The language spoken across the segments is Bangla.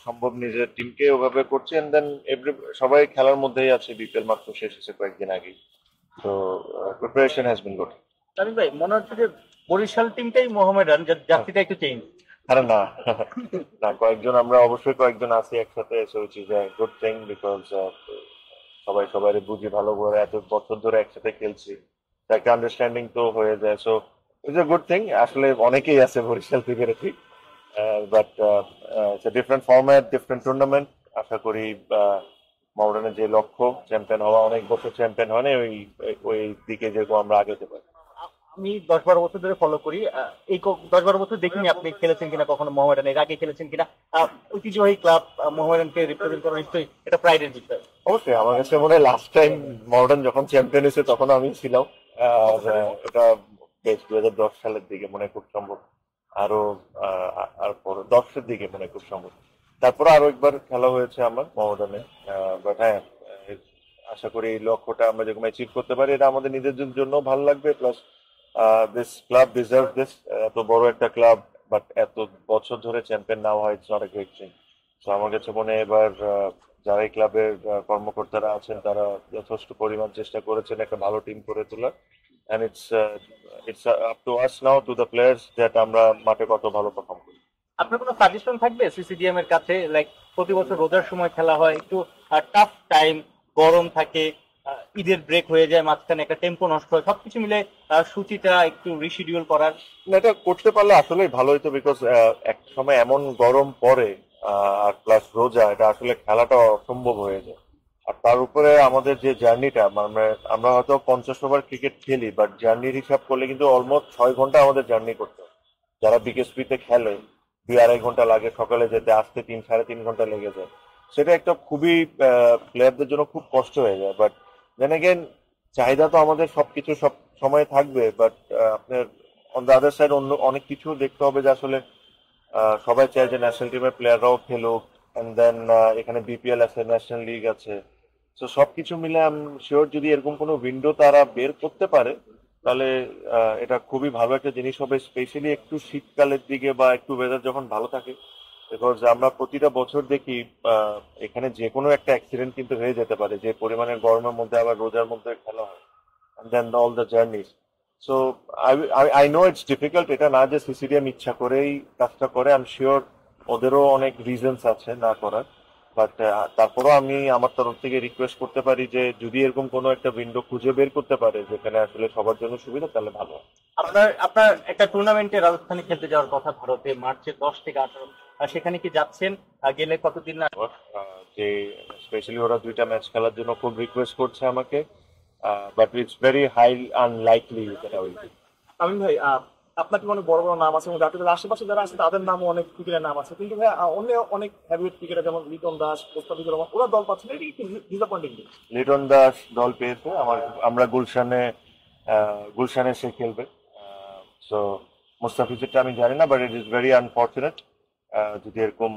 সম্ভব নিজের টিমকে ওভাবে করছি, এন্ড দেন সবাই খেলার মধ্যেই আছে, বিপিএল মাত্র শেষ হয়েছে কয়েকদিন আগে। তো preparation has been good. Tamim ভাই, মনে হচ্ছে যে বরিশাল টিমটাই মোহামেডান, জার্সিটা একটু চেঞ্জ। আরে না, না, কয়েকজন আমরা অবশ্যই কয়েকজন আছি একসাথে, so which is good thing, because সবাই সবাই বুঝি ভালো করে, এত বছর ধরে একসাথে খেলছি, তো একটা আন্ডারস্ট্যান্ডিং তো হয়ে যায়, so it's a good thing. আসলে অনেকেই আছে বরিশাল ক্রিকেটে, ঠিক, but it's a different format, different tournament. আশা করি মাউন্টেনের যে লক্ষ্য চ্যাম্পিয়ন হওয়া, অনেক বছর চ্যাম্পিয়ন হয় না, ওই ওই দিকে যেরকম আমরা আগে যেতে পারি। আমি 10-12 বছর ধরে ফলো করি। এই 10-12 বছর দেখিনি আপনি খেলেছেন কিনা কখনো মোহামেডান, এর আগে খেলেছেন কিনা? ঐতিহ্যবাহী ক্লাব মোহামেডানকে রিপ্রেজেন্ট করা নিশ্চয়ই এটা প্রাইডের বিষয়। অবশ্যই আমার কাছে মনে হয় লাস্ট টাইম মডার্ন যখন চ্যাম্পিয়ন হয়েছে তখন আমি ছিলাম। আর এটা বেশ 2010 সালের দিকে মনে হয় খুব সম্ভব, আরো আর পর 10-এর দিকে মনে হয় খুব সম্ভব। তারপরে আরো একবার খেলা হয়েছে আমার মডার্নে। বাট হ্যাঁ, আশা করি এই লক্ষ্যটা আমরা যেরকম অ্যাচিভ করতে পারি, এটা আমাদের নিজেদের জন্য ভালো লাগবে, plus this club deserve this. এত বড় একটা ক্লাব, বাট এত বছর ধরে চ্যাম্পিয়ন না হয়, it's not a great thing. তো আমার কাছে মনে হয় এবার যারা এই ক্লাবের কর্মকর্তারা আছেন তারা যথেষ্ট পরিমাণ চেষ্টা করেছেন একটা ভালো টিম করে তোলার, and it's up to us now, to the players, that আমরা মাঠে কত ভালো পারফর্ম করি। আপনার কোনো সাজেশন থাকবে সিসিডিএম এর কাছে? লাইক প্রতি বছর রোজার সময় খেলা হয়, একটু টাফ টাইম, গরম থাকে, ঈদের ব্রেক হয়ে যায়, মাঝখানে একটা টেম্পো নষ্ট হয়, সবকিছু মিলে সূচিটা একটু রিশিডিউল করার। না, এটা করতে পারলে আসলেই ভালো হতো, বিকজ এক সময় এমন গরম পড়ে, আর প্লাস রোজা, এটা আসলে খেলাটা অসম্ভব হয়ে যায়। আর তার উপরে আমাদের যে জার্নিটা, মানে আমরা হয়তো 50 ওভার ক্রিকেট খেলি, বাট জার্নির হিসাব করলে কিন্তু অলমোস্ট 6 ঘন্টা আমাদের জার্নি করতে হয়। যারা বিকেএসপিতে খেলে 2-2.5 ঘন্টা লাগে সকালে যেতে, আসতে 3-3.5 ঘন্টা লেগে যায়। সেটা একটা খুবই প্লেয়ারদের জন্য খুব কষ্ট হয়ে যায়। বাট দেন এগেন, চাহিদা তো আমাদের সবকিছু সব সময় থাকবে, বাট আপনার অন দ্য আদার সাইড অন্য অনেক কিছু দেখতে হবে, যে আসলে সবাই চায় যে ন্যাশনাল টিমের প্লেয়াররাও খেলুক, এন্ড দেন এখানে বিপিএল আছে, ন্যাশনাল লিগ আছে। তো সবকিছু মিলে আমি শিওর যদি এরকম কোনো উইন্ডো তারা বের করতে পারে, তাহলে এটা খুবই ভালো একটা জিনিস হবে, স্পেশালি একটু শীতকালের দিকে বা একটু ওয়েদার যখন ভালো থাকে। বিকজ আমরা প্রতিটা বছর দেখি এখানে যে কোনো একটা অ্যাক্সিডেন্ট কিন্তু হয়ে যেতে পারে, যে পরিমাণে গরমের মধ্যে আবার রোজার মধ্যে খেলা হয়, and then all the journeys. So I know it's difficult, এটা না যে সিসিডিএম ইচ্ছা করেই কাজটা করে, আই এম শিওর ওদেরও অনেক রিজনস আছে না করার। বাট তারপরও আমি আমার তরফ থেকে রিকোয়েস্ট করতে পারি যে যদি এরকম কোনো একটা উইন্ডো খুঁজে বের করতে পারে যেখানে আসলে সবার জন্য সুবিধা, তাহলে ভালো হয়। আপনার আপনার একটা টুর্নামেন্টে রাজস্থানে খেলতে যাওয়ার কথা, ভারতে মার্চের 10 থেকে 18, আর সেখানে কি যাচ্ছেন? গেলে কতদিন না? যে স্পেশালি ওরা 2টা ম্যাচ খেলার জন্য খুব রিকোয়েস্ট করছে আমাকে, but it's very high unlikely that I will. আমি ভাই, আপনার কি অনেক বড় বড় নাম আছে এবং আপনাদের আশেপাশে যারা আছে তাদের নামও অনেক ক্রিকেটের নাম আছে, কিন্তু ভাই অন্য অনেক হেভিওয়েট ক্রিকেটার যেমন লিটন দাস, মোস্তাফিজুর রহমান, ওরা দল পাচ্ছে না, এটা কি ডিসঅ্যাপয়েন্টিং? লিটন দাস দল পেয়েছে, আমরা গুলশানে সে খেলবে। সো মুস্তাফিজেরটা আমি জানি না, but it is very unfortunate যদি এরকম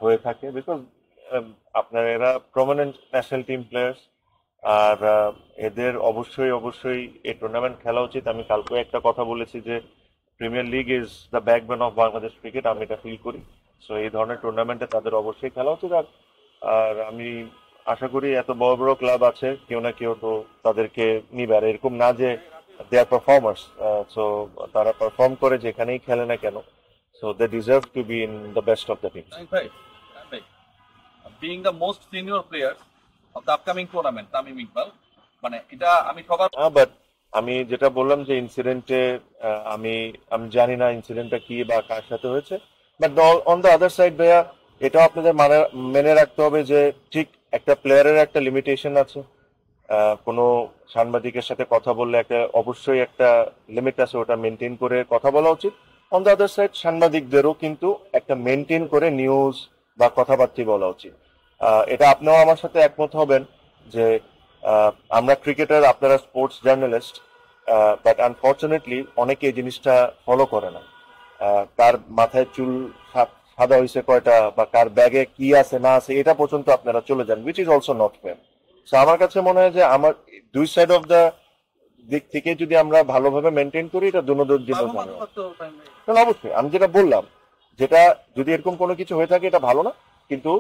হয়ে থাকে, বিকজ আপনার এরা প্রমিনেন্ট ন্যাশনাল টিম প্লেয়ার্স। আর এদের অবশ্যই অবশ্যই এই টুর্নামেন্ট খেলা উচিত। আমি কালকে একটা কথা বলেছি যে premier league is the backbone of Bangladesh cricket, আমি এটা ফিল করি। সো এই ধরনের টুর্নামেন্টে তাদের অবশ্যই খেলা উচিত। আর আর আমি আশা করি এত বড় বড় ক্লাব আছে, কেউ না কেউ তো তাদেরকে নিবে। আর এরকম না যে দে আর পারফর্মার্স, সো তারা পারফর্ম করে যেখানেই খেলে না কেন, so they deserve to be in the best of the teams. Being the most senior player of the upcoming tournament, Tamim Iqbal, মানে এটা আমি সবার। বাট আমি যেটা বললাম যে ইনসিডেন্টে, আমি আমি জানি না ইনসিডেন্টটা কি বা কার সাথে হয়েছে, but on the other side ভাইয়া, এটাও আপনাদের মেনে রাখতে হবে যে ঠিক একটা প্লেয়ারের একটা লিমিটেশন আছে। কোনো সাংবাদিকের সাথে কথা বললে অবশ্যই একটা লিমিট আছে, ওটা মেনটেন করে কথা বলা উচিত। অন দ্য আদার সাইড সাংবাদিকদেরও কিন্তু একটা মেনটেন করে নিউজ বা কথাবার্তা বলা উচিত। এটা আপনিও আমার সাথে একমত হবেন যে আমরা ক্রিকেটার, আপনারা স্পোর্টস জার্নালিস্ট, বাট আনফর্চুনেটলি অনেকে এই জিনিসটা ফলো করে না। কার মাথায় চুল সাদা হয়েছে কয়টা, বা কার ব্যাগে কি আছে না আছে, এটা পর্যন্ত আপনারা চলে যান, which is also not fair. So আমার কাছে মনে হয় যে আমার দুই সাইড অফ দ্য দিক থেকে যদি আমরা ভালোভাবে মেনটেন করি, এটা দুনোদের জন্য ভালো। অবশ্যই আমি যেটা বললাম, যেটা যদি এরকম কোনো কিছু হয়ে থাকে এটা ভালো না, কিন্তু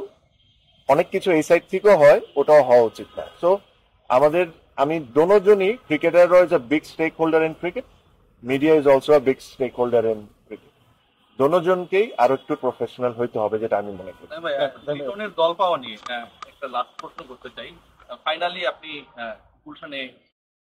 অনেক কিছু এই সাইড থেকেও হয়, ওটাও হওয়া উচিত না। সো আমি দোনোজনই, ক্রিকেটাররা is a big stake holder in cricket, media is also a big stake holder in cricket. দোনোজনকেই আরো একটু প্রফেশনাল হইতে হবে, যেটা আমি মনে করি। ভাই, লিটনের দল পাওয়া নিয়ে একটা লাস্ট প্রশ্ন করতে চাই। ফাইনালি আপনি গুলশানে